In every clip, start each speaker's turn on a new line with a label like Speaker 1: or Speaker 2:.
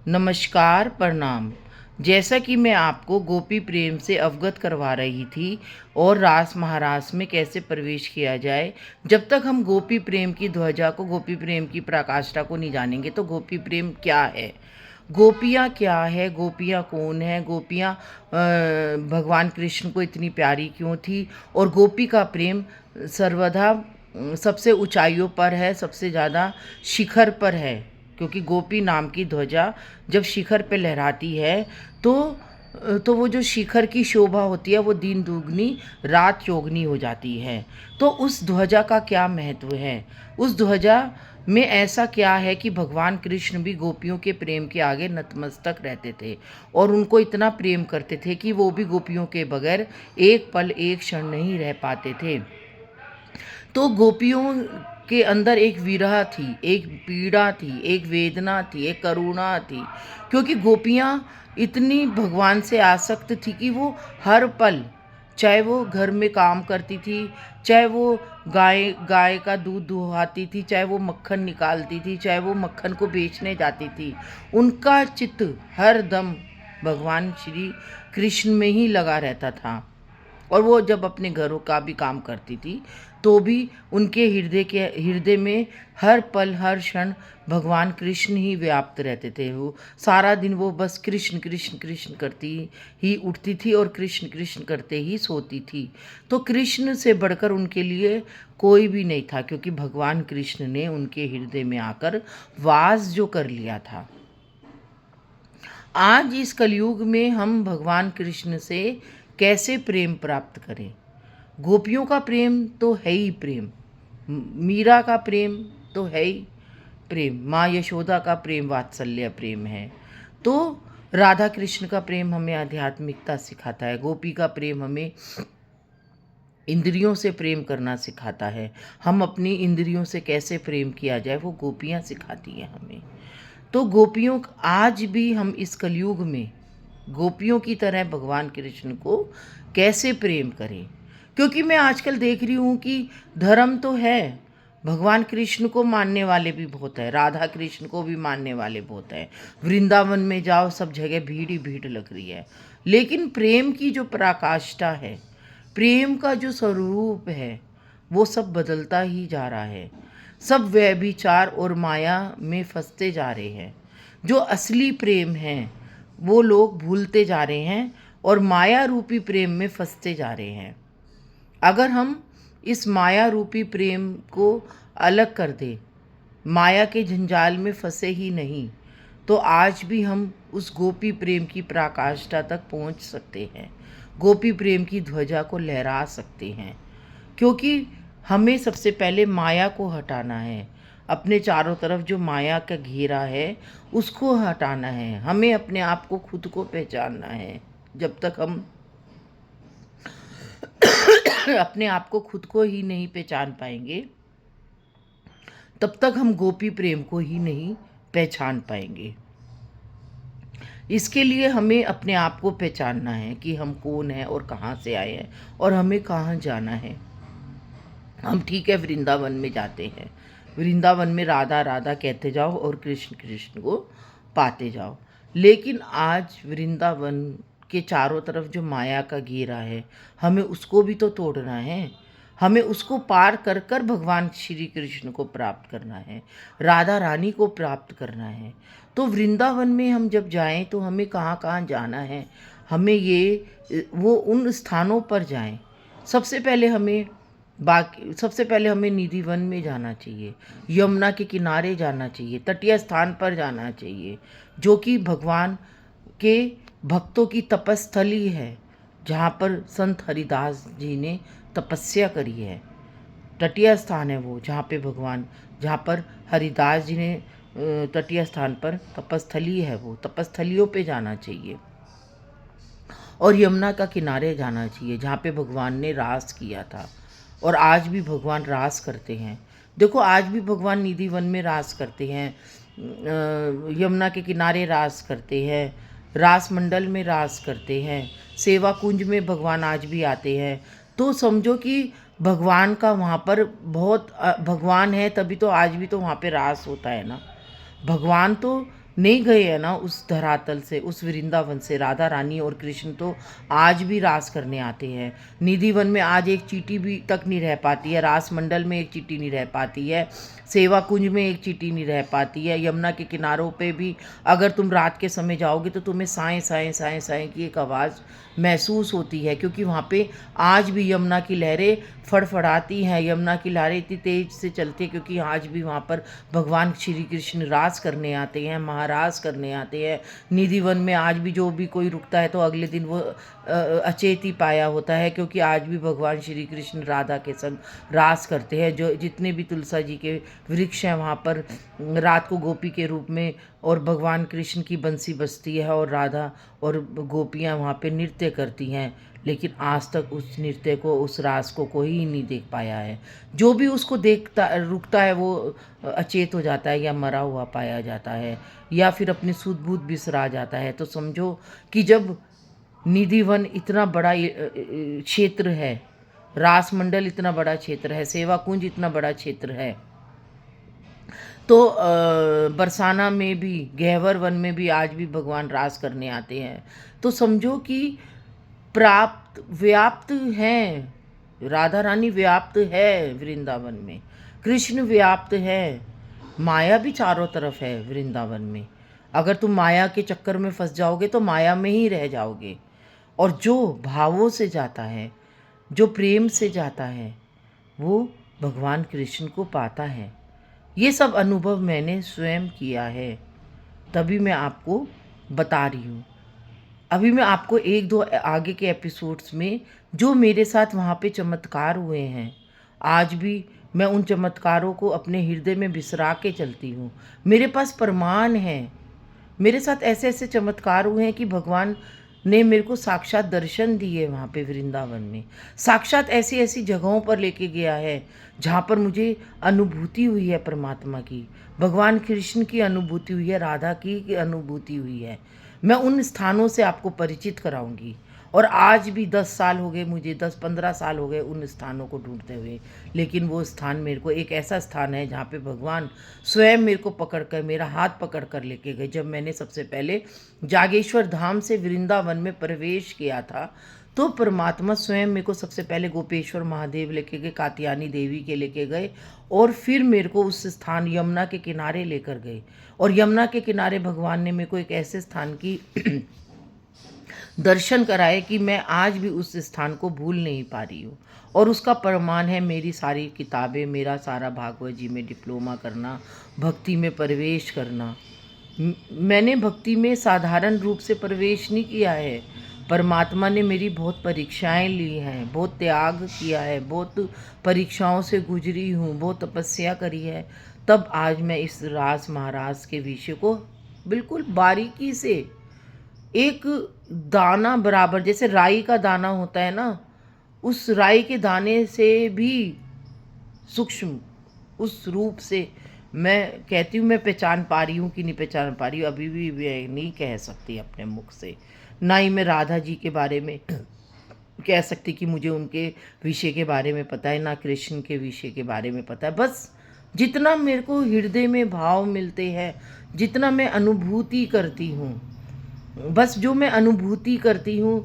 Speaker 1: नमस्कार, प्रणाम। जैसा कि मैं आपको गोपी प्रेम से अवगत करवा रही थी और रास महारास में कैसे प्रवेश किया जाए, जब तक हम गोपी प्रेम की ध्वजा को, गोपी प्रेम की पराकाष्ठा को नहीं जानेंगे तो गोपी प्रेम क्या है, गोपियाँ क्या है, गोपियाँ कौन है, गोपियाँ भगवान कृष्ण को इतनी प्यारी क्यों थी और गोपी का प्रेम सर्वदा सबसे ऊंचाइयों पर है, सबसे ज़्यादा शिखर पर है। क्योंकि गोपी नाम की ध्वजा जब शिखर पे लहराती है तो वो जो शिखर की शोभा होती है वो दिन दुगनी रात चौगनी हो जाती है। तो उस ध्वजा का क्या महत्व है, उस ध्वजा में ऐसा क्या है कि भगवान कृष्ण भी गोपियों के प्रेम के आगे नतमस्तक रहते थे और उनको इतना प्रेम करते थे कि वो भी गोपियों के बगैर एक पल एक क्षण नहीं रह पाते थे। तो गोपियों के अंदर एक विरह थी, एक पीड़ा थी, एक वेदना थी, एक करुणा थी, क्योंकि गोपियाँ इतनी भगवान से आसक्त थी कि वो हर पल, चाहे वो घर में काम करती थी, चाहे वो गाय गाय का दूध दुहाती थी, चाहे वो मक्खन निकालती थी, चाहे वो मक्खन को बेचने जाती थी, उनका चित्त हर दम भगवान श्री कृष्ण में ही लगा रहता था। और वो जब अपने घरों का भी काम करती थी तो भी उनके हृदय में हर पल हर क्षण भगवान कृष्ण ही व्याप्त रहते थे। वो सारा दिन वो बस कृष्ण कृष्ण कृष्ण करती ही उठती थी और कृष्ण कृष्ण करते ही सोती थी। तो कृष्ण से बढ़कर उनके लिए कोई भी नहीं था, क्योंकि भगवान कृष्ण ने उनके हृदय में आकर वास जो कर लिया था। आज इस कलयुग में हम भगवान कृष्ण से कैसे प्रेम प्राप्त करें? गोपियों का प्रेम तो है ही प्रेम, मीरा का प्रेम तो है ही प्रेम, माँ यशोदा का प्रेम वात्सल्य प्रेम है। तो राधा कृष्ण का प्रेम हमें आध्यात्मिकता सिखाता है, गोपी का प्रेम हमें इंद्रियों से प्रेम करना सिखाता है। हम अपनी इंद्रियों से कैसे प्रेम किया जाए वो गोपियाँ सिखाती हैं हमें। तो गोपियों आज भी हम इस कलयुग में गोपियों की तरह भगवान कृष्ण को कैसे प्रेम करें? क्योंकि मैं आजकल देख रही हूँ कि धर्म तो है, भगवान कृष्ण को मानने वाले भी बहुत है, राधा कृष्ण को भी मानने वाले बहुत है। वृंदावन में जाओ सब जगह भीड़ ही भीड़ लग रही है, लेकिन प्रेम की जो पराकाष्ठा है, प्रेम का जो स्वरूप है, वो सब बदलता ही जा रहा है। सब व्यभिचार और माया में फंसते जा रहे हैं। जो असली प्रेम है वो लोग भूलते जा रहे हैं और माया रूपी प्रेम में फंसते जा रहे हैं। अगर हम इस माया रूपी प्रेम को अलग कर दें, माया के जंजाल में फंसे ही नहीं, तो आज भी हम उस गोपी प्रेम की पराकाष्ठा तक पहुंच सकते हैं, गोपी प्रेम की ध्वजा को लहरा सकते हैं। क्योंकि हमें सबसे पहले माया को हटाना है, अपने चारों तरफ जो माया का घेरा है उसको हटाना है, हमें अपने आप को खुद को पहचानना है। जब तक हम अपने आप को खुद को ही नहीं पहचान पाएंगे तब तक हम गोपी प्रेम को ही नहीं पहचान पाएंगे। इसके लिए हमें अपने आप को पहचानना है कि हम कौन हैं और कहाँ से आए हैं और हमें कहाँ जाना है। हम ठीक है वृंदावन में जाते हैं, वृंदावन में राधा राधा कहते जाओ और कृष्ण कृष्ण को पाते जाओ, लेकिन आज वृंदावन के चारों तरफ जो माया का घेरा है हमें उसको भी तो तोड़ना है, हमें उसको पार कर कर भगवान श्री कृष्ण को प्राप्त करना है, राधा रानी को प्राप्त करना है। तो वृंदावन में हम जब जाएं तो हमें कहाँ कहाँ जाना है, हमें वो उन स्थानों पर जाएं। सबसे पहले हमें निधि वन में जाना चाहिए, यमुना के किनारे जाना चाहिए, तटीय स्थान पर जाना चाहिए, जो कि भगवान के भक्तों की तपस्थली है, जहाँ पर संत हरिदास जी ने तपस्या करी है। तटीय स्थान है वो, जहाँ पर हरिदास जी ने तटीय स्थान पर तपस्थली है, वो तपस्थलियों पे जाना चाहिए। और यमुना का किनारे जाना चाहिए जहाँ पे भगवान ने रास किया था और आज भी भगवान रास करते हैं। देखो आज भी भगवान निधि वन में रास करते हैं, यमुना के किनारे रास करते हैं, रास मंडल में रास करते हैं, सेवा कुंज में भगवान आज भी आते हैं। तो समझो कि भगवान का वहाँ पर भगवान है, तभी तो आज भी तो वहाँ पे रास होता है ना। भगवान तो नहीं गए हैं ना उस धरातल से, उस वृंदावन से, राधा रानी और कृष्ण तो आज भी रास करने आते हैं। निधिवन में आज एक चींटी भी तक नहीं रह पाती है, रास मंडल में एक चींटी नहीं रह पाती है, सेवा कुंज में एक चींटी नहीं रह पाती है। यमुना के किनारों पे भी अगर तुम रात के समय जाओगे तो तुम्हें साएं साएं साएं साएं की एक आवाज़ महसूस होती है, क्योंकि वहाँ पे आज भी यमुना की लहरें फड़फड़ाती हैं। यमुना की लहरें इतनी तेज से चलती है क्योंकि आज भी वहाँ पर भगवान श्री कृष्ण रास करने आते हैं, महारास करने आते हैं। निधिवन में आज भी जो भी कोई रुकता है तो अगले दिन वो अचेत ही पाया होता है, क्योंकि आज भी भगवान श्री कृष्ण राधा के संग रास करते हैं। जो जितने भी तुलसा जी के वृक्ष हैं वहाँ पर रात को गोपी के रूप में और भगवान कृष्ण की बंसी बजती है और राधा और गोपियाँ वहाँ पे नृत्य करती हैं। लेकिन आज तक उस नृत्य को, उस रास को कोई नहीं देख पाया है। जो भी उसको देखता रुकता है वो अचेत हो जाता है या मरा हुआ पाया जाता है या फिर अपनी सूझ बूझ बिसरा जाता है। तो समझो कि जब निधिवन इतना बड़ा क्षेत्र है, रास मंडल इतना बड़ा क्षेत्र है, सेवा कुंज इतना बड़ा क्षेत्र है, तो बरसाना में भी, गहवर वन में भी आज भी भगवान रास करने आते हैं। तो समझो कि प्राप्त व्याप्त हैं, राधा रानी व्याप्त है वृंदावन में, कृष्ण व्याप्त है, माया भी चारों तरफ है वृंदावन में। अगर तुम माया के चक्कर में फंस जाओगे तो माया में ही रह जाओगे। और जो भावों से जाता है, जो प्रेम से जाता है, वो भगवान कृष्ण को पाता है। ये सब अनुभव मैंने स्वयं किया है, तभी मैं आपको बता रही हूँ। अभी मैं आपको एक दो आगे के एपिसोड्स में जो मेरे साथ वहाँ पे चमत्कार हुए हैं, आज भी मैं उन चमत्कारों को अपने हृदय में बिसरा के चलती हूँ। मेरे पास प्रमाण है, मेरे साथ ऐसे ऐसे चमत्कार हुए हैं कि भगवान ने मेरे को साक्षात दर्शन दिए वहाँ पे वृंदावन में। साक्षात ऐसी ऐसी जगहों पर लेके गया है जहाँ पर मुझे अनुभूति हुई है परमात्मा की, भगवान कृष्ण की अनुभूति हुई है, राधा की अनुभूति हुई है। मैं उन स्थानों से आपको परिचित कराऊंगी। और आज भी 10 साल हो गए मुझे, 10-15 साल हो गए उन स्थानों को ढूंढते हुए, लेकिन वो स्थान मेरे को, एक ऐसा स्थान है जहाँ पे भगवान स्वयं मेरे को पकड़ कर, मेरा हाथ पकड़ कर लेके गए। जब मैंने सबसे पहले जागेश्वर धाम से वृंदावन में प्रवेश किया था तो परमात्मा स्वयं मेरे को सबसे पहले गोपेश्वर महादेव लेके गए, कात्यायनी देवी के लेके गए, और फिर मेरे को उस स्थान यमुना के किनारे लेकर गए। और यमुना के किनारे भगवान ने मेरे को एक ऐसे स्थान की दर्शन कराए कि मैं आज भी उस स्थान को भूल नहीं पा रही हूँ। और उसका प्रमाण है मेरी सारी किताबें, मेरा सारा भागवत जी में डिप्लोमा करना, भक्ति में प्रवेश करना। मैंने भक्ति में साधारण रूप से प्रवेश नहीं किया है। परमात्मा ने मेरी बहुत परीक्षाएं ली हैं, बहुत त्याग किया है, बहुत परीक्षाओं से गुजरी हूँ, बहुत तपस्या करी है, तब आज मैं इस रास महाराज के विषय को बिल्कुल बारीकी से, एक दाना बराबर, जैसे राई का दाना होता है ना, उस राई के दाने से भी सूक्ष्म, उस रूप से मैं कहती हूँ, मैं पहचान पा रही हूँ कि नहीं पहचान पा रही हूँ, अभी भी मैं नहीं कह सकती अपने मुख से। ना ही मैं राधा जी के बारे में कह सकती कि मुझे उनके विषय के बारे में पता है, ना कृष्ण के विषय के बारे में पता है। बस जितना मेरे को हृदय में भाव मिलते हैं, जितना मैं अनुभूति करती हूँ, बस जो मैं अनुभूति करती हूँ,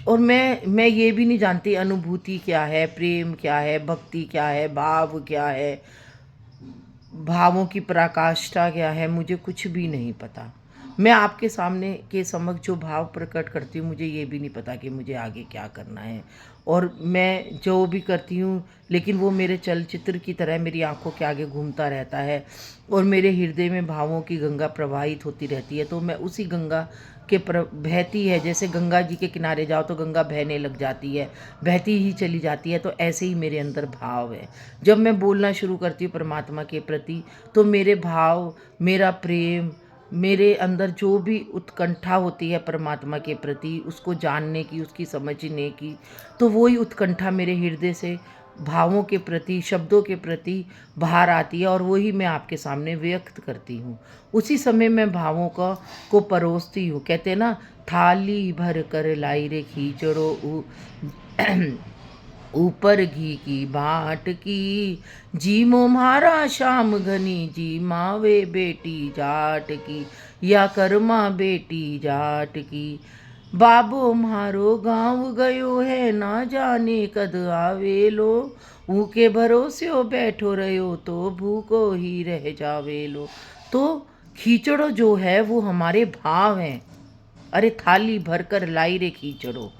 Speaker 1: और मैं ये भी नहीं जानती अनुभूति क्या है, प्रेम क्या है, भक्ति क्या है, भाव क्या है, भावों की पराकाष्ठा क्या है, मुझे कुछ भी नहीं पता। मैं आपके सामने के समक्ष जो भाव प्रकट करती हूँ, मुझे ये भी नहीं पता कि मुझे आगे क्या करना है। और मैं जो भी करती हूँ, लेकिन वो मेरे चलचित्र की तरह मेरी आंखों के आगे घूमता रहता है और मेरे हृदय में भावों की गंगा प्रवाहित होती रहती है। तो मैं उसी गंगा के बहती है, जैसे गंगा जी के किनारे जाओ तो गंगा बहने लग जाती है, बहती ही चली जाती है। तो ऐसे ही मेरे अंदर भाव है। जब मैं बोलना शुरू करती हूँ परमात्मा के प्रति, तो मेरे भाव, मेरा प्रेम, मेरे अंदर जो भी उत्कंठा होती है परमात्मा के प्रति, उसको जानने की, उसकी समझने की, तो वही उत्कंठा मेरे हृदय से भावों के प्रति, शब्दों के प्रति बाहर आती है और वही मैं आपके सामने व्यक्त करती हूँ। उसी समय मैं भावों को परोसती हूँ। कहते हैं ना, थाली भर कर लाई रे खींचड़ो ऊपर घी की बाट की, जी मोम्हारा श्याम घनी, जी मावे बेटी जाट की। या कर्मा बेटी जाट की। बाबो म्हारो गाँव गयो है, ना जाने कद आवेलो। ऊके भरोस्यो बैठो रहो, तो भूको ही रह जावेलो। तो खीचड़ो जो है वो हमारे भाव हैं। अरे थाली भरकर लाई रे खींचड़ो।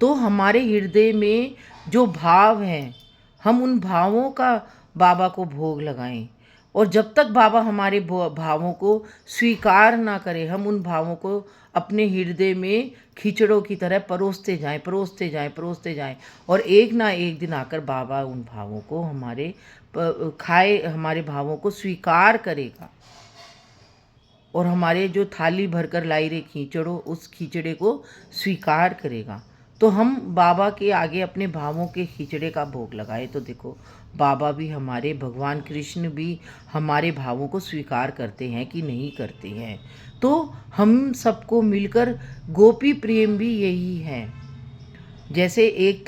Speaker 1: तो हमारे हृदय में जो भाव हैं, हम उन भावों का बाबा को भोग लगाएं। और जब तक बाबा हमारे भावों को स्वीकार ना करें, हम उन भावों को अपने हृदय में खिचड़ों की तरह परोसते जाएं, परोसते जाएं, परोसते जाएं। और एक ना एक दिन आकर बाबा उन भावों को हमारे भावों को स्वीकार करेगा। और हमारे जो थाली भरकर लाई रे खींचड़ो, उस खींचड़े को स्वीकार करेगा। तो हम बाबा के आगे अपने भावों के खींचड़े का भोग लगाए तो देखो, बाबा भी हमारे, भगवान कृष्ण भी हमारे भावों को स्वीकार करते हैं कि नहीं करते हैं। तो हम सबको मिलकर गोपी प्रेम भी यही है। जैसे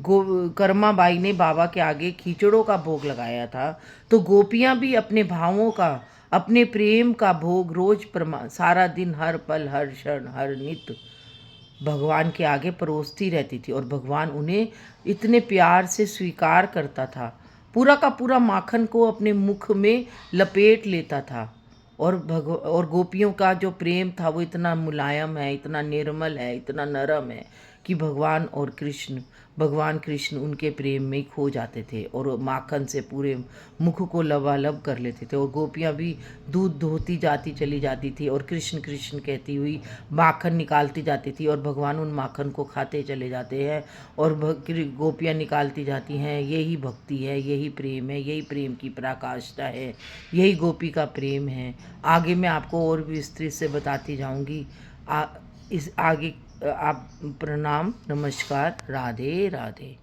Speaker 1: कर्मा बाई ने बाबा के आगे खींचड़ों का भोग लगाया था, तो गोपियाँ भी अपने भावों का, अपने प्रेम का भोग रोज सारा दिन, हर पल, हर क्षण, हर नित भगवान के आगे परोसती रहती थी। और भगवान उन्हें इतने प्यार से स्वीकार करता था, पूरा का पूरा माखन को अपने मुख में लपेट लेता था। और गोपियों का जो प्रेम था वो इतना मुलायम है, इतना निर्मल है, इतना नरम है कि भगवान कृष्ण उनके प्रेम में ही खो जाते थे और माखन से पूरे मुख को लबालब कर लेते थे। और गोपियाँ भी दूध धोती जाती चली जाती थी और कृष्ण कृष्ण कहती हुई माखन निकालती जाती थी, और भगवान उन माखन को खाते चले जाते हैं और गोपियाँ निकालती जाती हैं। यही भक्ति है, यही प्रेम है, यही प्रेम की पराकाष्ठा है, यही गोपी का प्रेम है। आगे मैं आपको और भी विस्तृत से बताती जाऊंगी। इस आगे आप प्रणाम, नमस्कार, राधे राधे।